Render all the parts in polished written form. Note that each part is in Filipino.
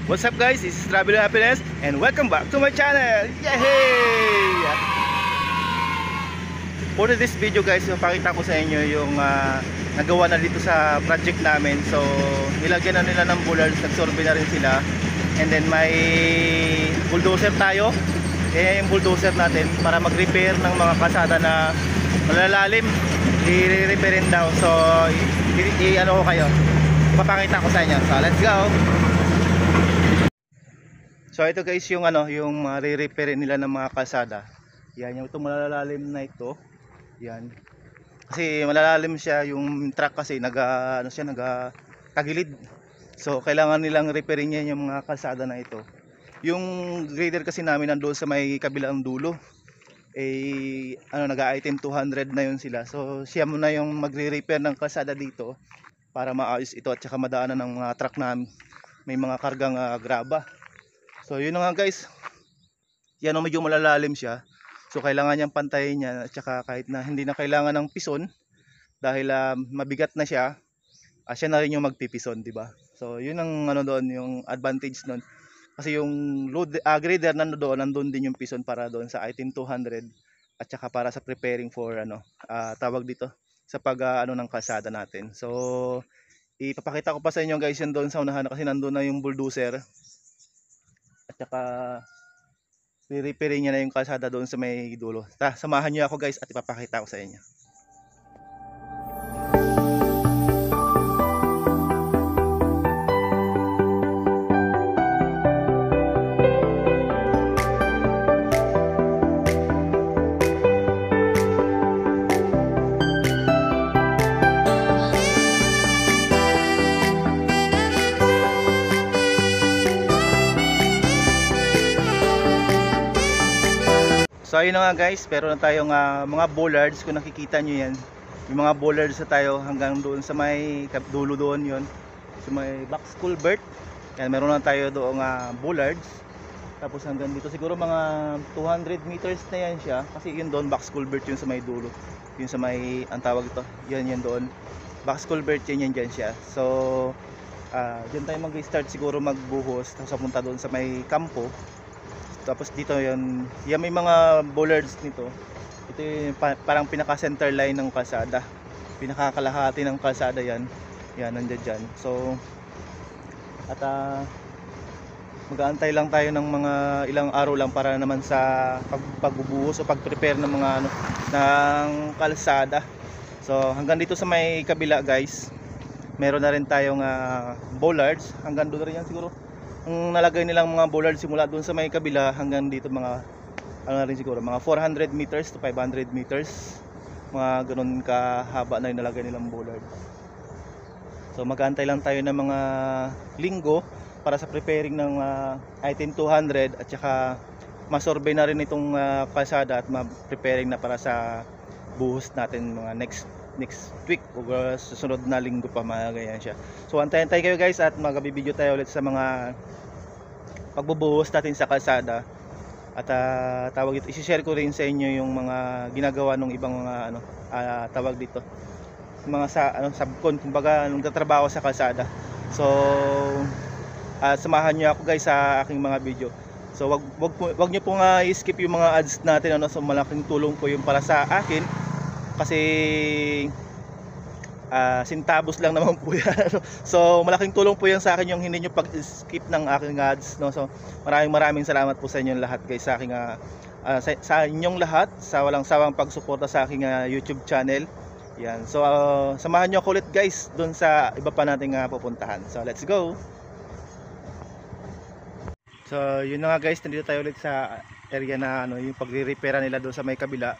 What's up guys, this is Travel Happiness and welcome back to my channel. Yay! For this video guys, pakita ko sa inyo yung nagawa na dito sa project namin. So nilagyan na nila ng bollards, nagsorbe na rin sila. And then may bulldozer tayo. Yung bulldozer natin para mag-repair ng mga kalsada na malalalim, i-repairin daw. So ano ko kayo, papakita ko sa inyo. So let's go. So ito guys yung yung re-repair nila ng mga kalsada. Yan yung itong malalalim na ito. Yan. Kasi malalalim siya, yung truck kasi tagilid. So kailangan nilang repairin niya yung mga kalsada na ito. Yung grader kasi namin nandoon sa may kabilang dulo. Nag-item 200 na yun sila. So siya muna yung magre-repair ng kalsada dito para maayos ito at saka madaanan ng mga truck namin. May mga kargang graba. So yun na nga guys. Yan medyo malalalim siya. So kailangan niyang pantayin niya at saka kahit na hindi na kailangan ng pison dahil mabigat na siya, siya na rin yung magpipison, di ba? So yun ang doon, yung advantage noon. Kasi yung grader nandoon din yung pison para doon sa item 200 at saka para sa preparing for tawag dito sa ng kalsada natin. So ipapakita ko pa sa inyo guys yan doon sa unahan kasi nandoon na yung bulldozer. At saka re-repairin niya na yung kalsada doon sa may dulo. Samahan niyo ako guys at ipapakita ko sa inyo. So ayun na nga guys, pero na tayong mga bollards, kung nakikita nyo yan, yung mga bollards na tayo hanggang doon sa may dulo doon yon, sa may box culvert. Yan, meron na tayo doong bollards. Tapos hanggang dito siguro mga 200 meters na yan siya, kasi yun doon box culvert yun sa may dulo, yun sa may ang tawag ito, yan doon box culvert yan dyan siya. So dyan tayo mag-start siguro magbuhos, tapos punta doon sa may kampo. Tapos dito yan may mga bollards nito. Ito yung parang pinaka center line ng kalsada, pinakakalahati ng kalsada yan nandiyan dyan. So at mag-aantay lang tayo ng mga ilang araw lang para naman sa pagbubuhos o pag-prepare ng mga ng kalsada. So hanggang dito sa may kabila guys, meron na rin tayong bollards. Hanggang doon rin yan siguro ang nalagay nilang mga bollard, simula doon sa may kabila hanggang dito mga na rin siguro mga 400 meters to 500 meters, mga ganun kahaba na yung nalagay nilang bollard. So mag-aantay lang tayo ng mga linggo para sa preparing ng item 200 at saka masurvey na rin itong kalsada at ma-preparing na para sa buhos natin mga next week o susunod na linggo pa, mga ganyan siya. So antayin tayo kayo guys at mag-video tayo ulit sa mga pagbubuhos natin sa kalsada. At tawag ito, i-share ko rin sa inyo yung mga ginagawa ng ibang mga tawag dito, mga subcon, kumbaga nagtatrabaho sa kalsada. So samahan niyo ako guys sa aking mga video. So wag niyo pong i-skip yung mga ads natin, so malaking tulong po yung para sa akin. Kasi sintabos lang naman po yan. So malaking tulong po yan sa akin yung hindi nyo pag-skip ng aking ads, no? So maraming salamat po sa inyong lahat guys, sa aking sa inyong lahat, sa walang sawang pagsuporta sa aking YouTube channel. Yan. So samahan nyo ako ulit guys doon sa iba pa nating pupuntahan. So let's go. So yun na nga guys, nandito tayo ulit sa area na yung pagre-repair nila doon sa may kabila.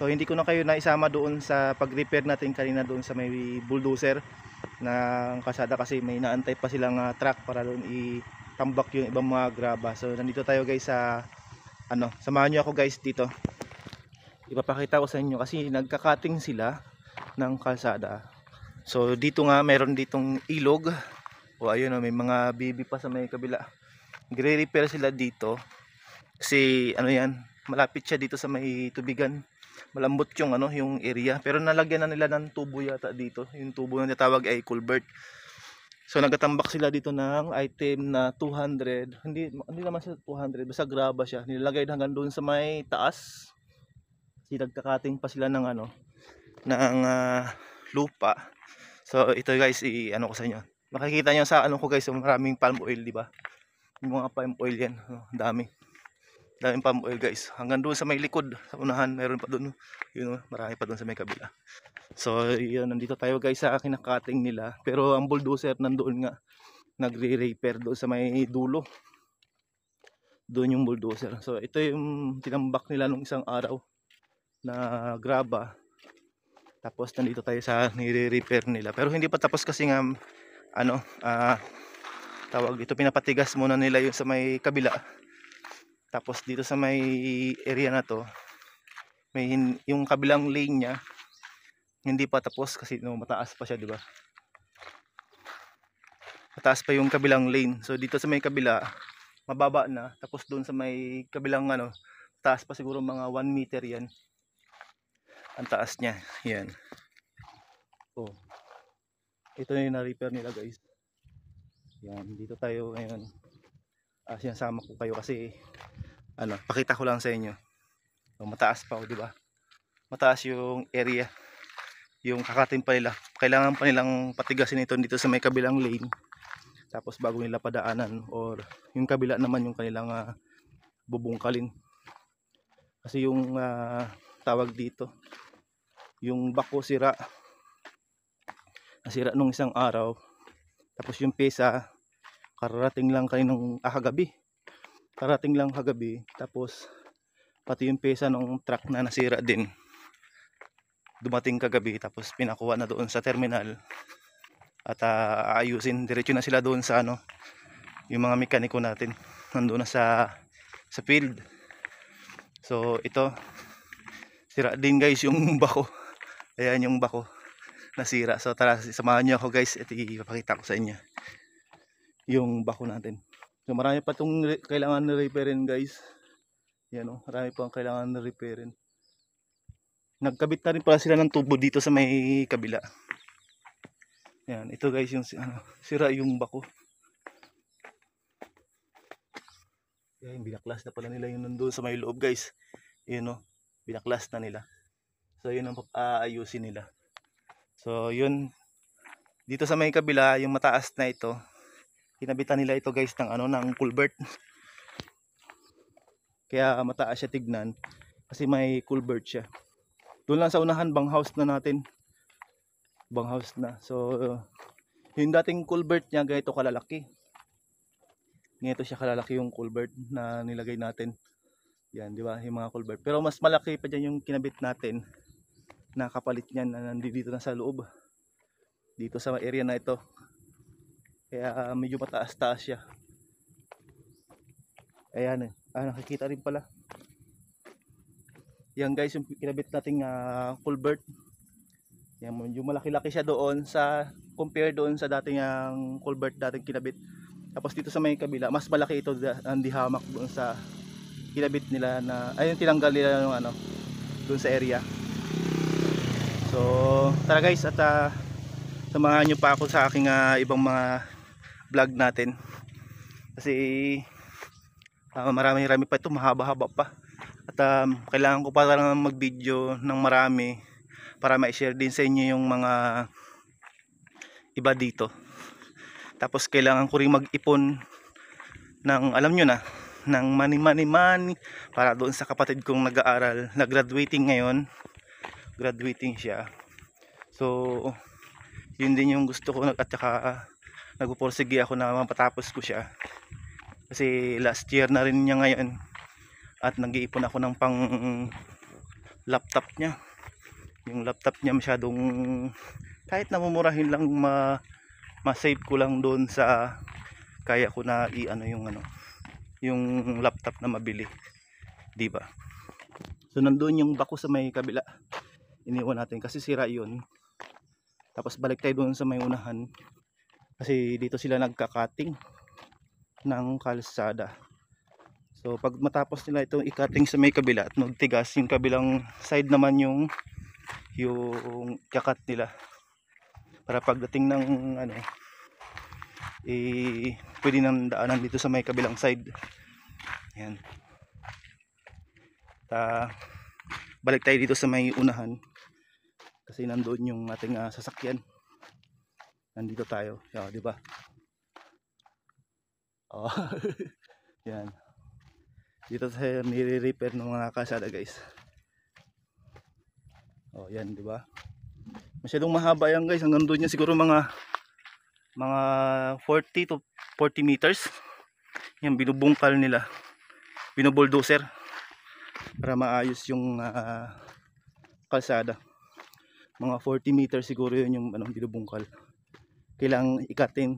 So hindi ko na kayo naisama doon sa pag-repair natin kanina doon sa may bulldozer ng kalsada kasi may naantay pa silang truck para doon itambak yung ibang mga graba. So nandito tayo guys sa samahan niyo ako guys dito. Ipapakita ko sa inyo kasi nagka-cutting sila ng kalsada. So dito nga meron ditong ilog. O ayun, may mga bibi pa sa may kabila. Gre-repair sila dito kasi yan, malapit siya dito sa may tubigan. Malambot yung yung area, pero nalagyan na nila ng tubo yata dito. Yung tubo na tinatawag ay culvert. So nagatambak sila dito ng item na 200. Hindi naman sa 200, basta graba siya. Nilalagay hanggang doon sa may taas. Kasi nagkakating pa sila ng ng lupa. So ito guys, ano ko sa inyo. Makikita nyo sa ko guys, yung maraming palm oil, di ba? Yung mga palm oil yan, dami. Daming palm oil guys. Hanggang doon sa may likod, sa unahan, meron pa doon. Yun, marami pa doon sa may kabila. So yun, nandito tayo guys sa kinakating nila. Pero ang bulldozer nandoon nga, nagre-repair doon sa may dulo. Doon yung bulldozer. So ito yung tinambak nila nung isang araw na graba. Tapos nandito tayo sa nire-repair nila. Pero hindi pa tapos kasi nga tawag dito, pinapatigas muna nila yung sa may kabila. Tapos dito sa may area na to, may yung kabilang lane niya hindi pa tapos kasi mataas pa siya, di ba? Mataas pa yung kabilang lane. So dito sa may kabila mababa na, tapos doon sa may kabilang taas pa siguro mga 1 meter yan. Ang taas niya, yan. Oh. Ito na yung na-repair nila guys. Yan, dito tayo ngayon. Sinasama ko kayo kasi pakita ko lang sa inyo. So, mataas pa, di ba? Mataas yung area. Yung kakatin pa nila. Kailangan pa nilang patigasin ito dito sa may kabilang lane. Tapos bago nila padaanan, or yung kabila naman yung kanilang bubungkalin. Kasi yung tawag dito, yung bako sira. Nasira nung isang araw. Tapos yung pesa kararating lang kaninang kagabi. Karating lang kagabi. Tapos pati yung pesa ng truck na nasira din, dumating kagabi. Tapos pinakuha na doon sa terminal at aayusin. Diretso na sila doon sa yung mga mekaniko natin nandoon na sa field. So ito, sira din guys yung bako. Ayan yung bako nasira. So tara, samahan niyo ako guys at ipapakita ko sa inyo yung bako natin. So marami pa itong kailangan na repairin guys. Yan marami pa ang kailangan na repairin. Nagkabit na rin pala sila ng tubo dito sa may kabila. Yan, ito guys yung sira yung bako. Yan, binaklas na pala nila yung nandoon sa may loob guys. Yun binaklas na nila. So yun ang aayusin nila. So yun, dito sa may kabila, yung mataas na ito, kinabitan nila ito guys ng culvert. Kaya mataas siya tignan kasi may culvert siya. Doon lang sa unahan, bang house na natin. Bang house na. So yung dating culvert niya ganito kalalaki. Ganito siya kalalaki yung culvert na nilagay natin. Yan, di ba? Yung mga culvert. Pero mas malaki pa dyan yung kinabit natin. Nakapalit niyan na nandito na sa loob. Dito sa area na ito. Kaya medyo mataas-taas siya. Ayan nakikita rin pala. Yan guys yung kinabit nating culvert. Yan, medyo malaki-laki siya doon sa compare doon sa dating culvert dating kinabit. Tapos dito sa may kabila, mas malaki ito ang dihamak doon sa kinabit nila na ayun tinanggal nila ng doon sa area. So tara guys at samahan nyo pa ako sa aking ibang mga vlog natin. Kasi marami pa ito, mahaba-haba pa. At kailangan ko pa lang mag-video ng marami para ma-share din sa inyo yung mga iba dito. Tapos kailangan ko rin mag-ipon ng alam nyo na, ng money para doon sa kapatid kong nag-aaral, nag-graduating ngayon. Graduating siya. So yun din yung gusto ko, at saka nagpupursige ako na mapatapos ko siya. Kasi last year na rin niya ngayon. At nag-iipon ako ng pang laptop niya. Yung laptop niya masyadong, kahit namumurahin lang, ma-save ko lang doon sa kaya ko na yung laptop na mabili, di ba? So nandoon yung bako sa may kabila. Iniwan natin kasi sira yun. Tapos balik tayo doon sa may unahan. Kasi dito sila nagka-cutting ng kalsada. So pag matapos nila itong i-cutting sa may kabila at magtigas, yung kabilang side naman yung kakat nila. Para pagdating ng pwede nang daanan dito sa may kabilang side. Yan. Balik tayo dito sa may unahan kasi nandoon yung ating sasakyan. Nandito tayo, di ba? Oh. Yan. Dito tayo nire-repair ng mga kalsada, guys. Oh, yan, di ba? Masyadong mahaba yan, guys. Hanggang doon niya siguro mga 40 to 40 meters. Yan, binubungkal nila. Binubuldoser para maayos yung kalsada. Mga 40 meters siguro yun yung binubungkal. Kailangang ikatin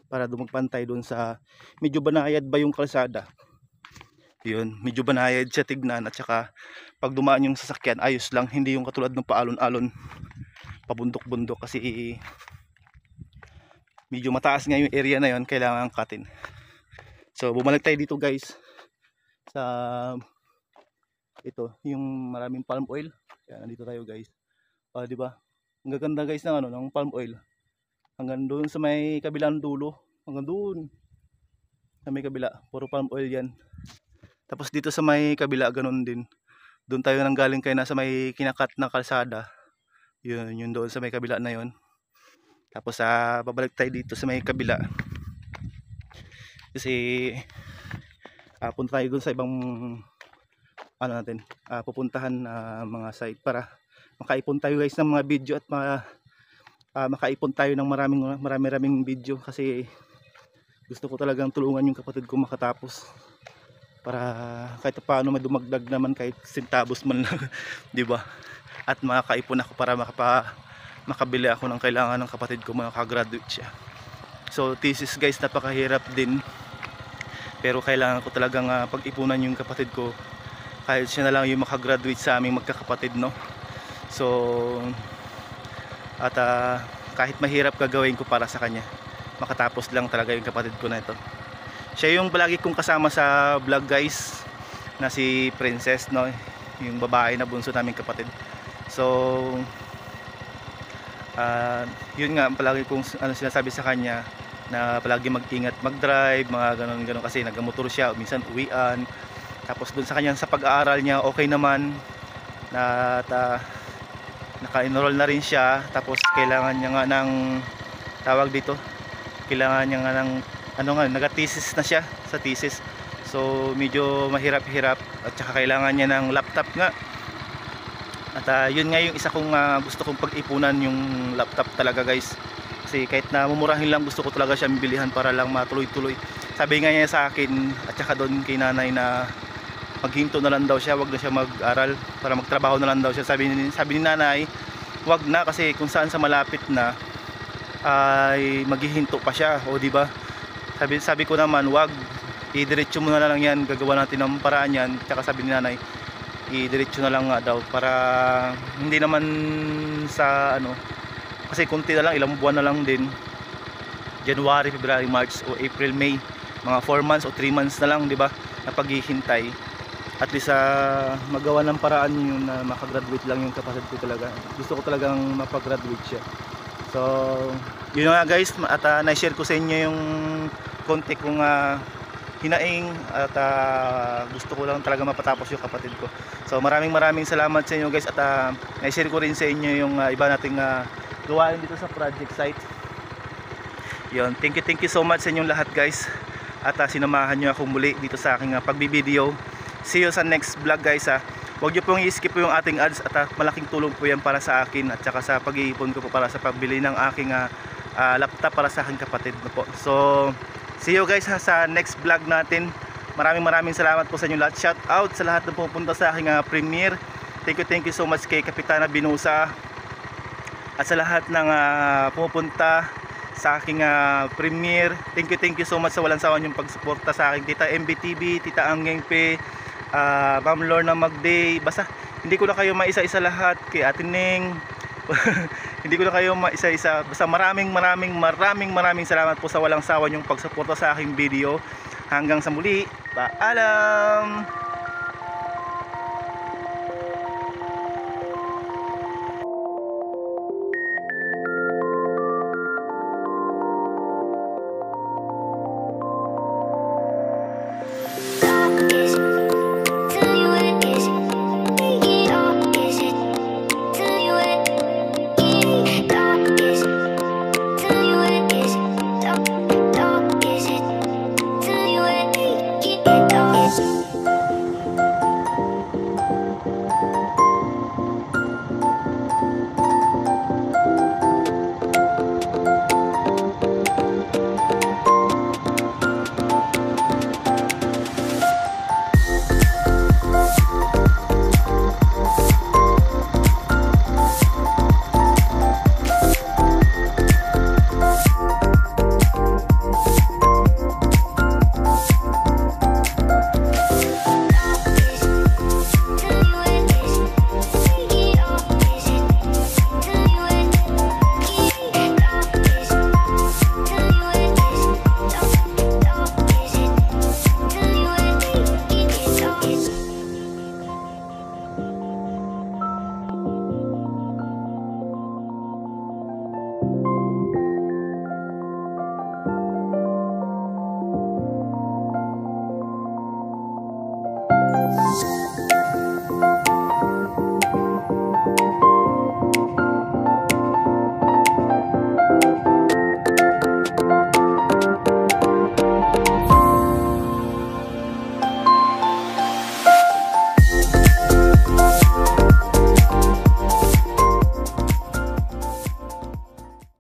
para dumagpantay doon sa medyo banayad ba yung kalsada. Yun, medyo banayad siya tignan, at saka pag dumaan yung sasakyan ayos lang, hindi yung katulad ng paalon-alon pabundok-bundok kasi medyo mataas nga yung area na yun, kailangan katin. So bumalik tayo dito, guys, sa ito, yung maraming palm oil. Yan, nandito tayo, guys. Di ba? Ang gaganda, guys, ng ng palm oil. Hanggang doon sa may kabilang dulo, hanggang doon sa may kabila, puro palm oil yan. Tapos dito sa may kabila, ganun din. Doon tayo nanggaling kaya nasa may kinakat na kalsada. Yun doon sa may kabila na yun. Tapos babalik tayo dito sa may kabila. Kasi punta tayo doon sa ibang pupuntahan na mga site para makaipon tayo, guys, ng mga video at makaipon tayo ng maraming video kasi gusto ko talagang tulungan yung kapatid ko makatapos para kahit paano may dumagdag naman kahit centavos man lang. Di ba? At makakaipon ako para makabili ako ng kailangan ng kapatid ko, makagraduate siya. So thesis, guys, napakahirap din, pero kailangan ko talagang pag-ipunan yung kapatid ko kahit siya na lang yung makagraduate sa aming magkakapatid, no? So at kahit mahirap gagawin ko para sa kanya, makatapos lang talaga yung kapatid ko na ito. Siya yung palagi kong kasama sa vlog, guys, na si Princess, no? Yung babae na bunso naming kapatid. So yun nga, palagi kong sinasabi sa kanya na palagi mag-ingat mag-drive, mga ganon kasi nagamotor siya, minsan uwian. Tapos dun sa kanya sa pag-aaral niya, okay naman na naka-enroll na rin siya. Tapos kailangan niya nga ng tawag dito, kailangan niya nga ng nag-thesis na siya sa thesis. So medyo mahirap-hirap, at saka kailangan niya ng laptop nga. At yun nga yung isa kong gusto kong pag-ipunan, yung laptop talaga, guys. Kasi kahit na mumurahin lang, gusto ko talaga siya bilihan para lang matuloy-tuloy. Sabi nga niya sa akin at saka doon kay nanay na maghinto na lang daw siya, wag na siya mag-aral, para magtrabaho na lang daw siya. Sabi ni nanay, wag na, kasi kung saan sa malapit na ay maghihinto pa siya, o di ba? Sabi ko naman, wag, idiretso mo na lang yan, gagawa natin ng paraan yan. Tsaka sabi ni nanay, idiretso na lang nga daw para hindi naman sa kasi kunti na lang, ilang buwan na lang din, January, February, March o April, May, mga 4 months o 3 months na lang, di ba, na paghihintay. At least magawa ng paraan yun na makagraduate lang yung kapatid ko talaga. Gusto ko talagang mapagraduate siya. So yun nga, guys, at na-share ko sa inyo yung konti kong hinaing, at gusto ko lang talaga mapatapos yung kapatid ko. So maraming salamat sa inyo, guys, at na-share ko rin sa inyo yung iba nating gawain dito sa project site. Yun, thank you so much sa inyong lahat, guys, at sinamahan nyo akong muli dito sa aking pagbibideo. See you sa next vlog, guys. Huwag nyo pong i-skip po yung ating ads, at malaking tulong po yan para sa akin at saka sa pag-iipon ko po para sa pagbili ng aking laptop para sa aking kapatid na po. So see you, guys, sa next vlog natin. Maraming salamat po sa inyo lahat. Shout out sa lahat na pupunta sa aking premiere. Thank you so much kay Kapitana Binusa at sa lahat ng pumupunta sa aking premiere. Thank you so much sa walang sawa niyong pagsuporta sa aking Tita MBTV, Tita Angeng P, Ma'am Lorna Magday. Basta hindi ko na kayo maisa-isa lahat, kay Ate Ning. Hindi ko na kayo maisa-isa. Basta maraming salamat po sa walang sawa niyong pagsuporta sa aking video. Hanggang sa muli, paalam.